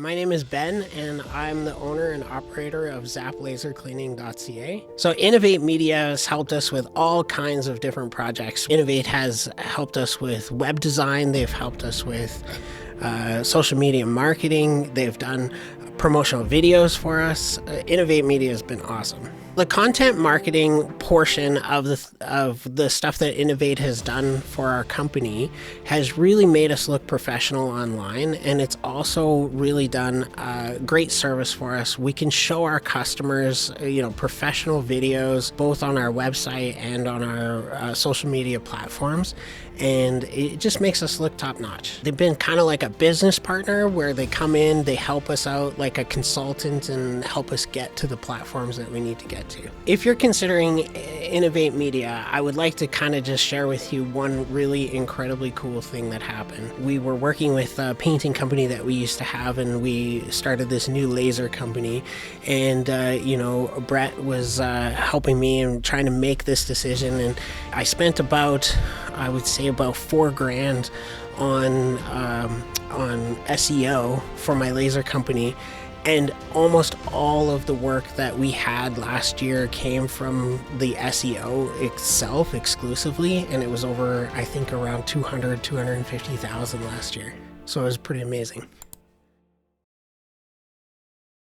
My name is Ben, and I'm the owner and operator of Zap Laser Cleaning.ca. So Innovate Media has helped us with all kinds of different projects. Innovate has helped us with web design. They've helped us with social media marketing. They've done promotional videos for us. Innovate Media has been awesome. The content marketing portion of the stuff that Innovate has done for our company has really made us look professional online, and it's also really done great service for us. We can show our customers, professional videos both on our website and on our social media platforms, and it just makes us look top notch. They've been kind of like a business partner where they come in, they help us out like a consultant and help us get to the platforms that we need to get to. If you're considering Innovate Media, I would like to kind of just share with you one really incredibly cool thing that happened. We were working with a painting company that we used to have, and we started this new laser company, and Brett was helping me and trying to make this decision, and I spent about $4,000 on SEO for my laser company. And almost all of the work that we had last year came from the SEO itself exclusively, and it was over, I think, around $250,000 last year. So it was pretty amazing.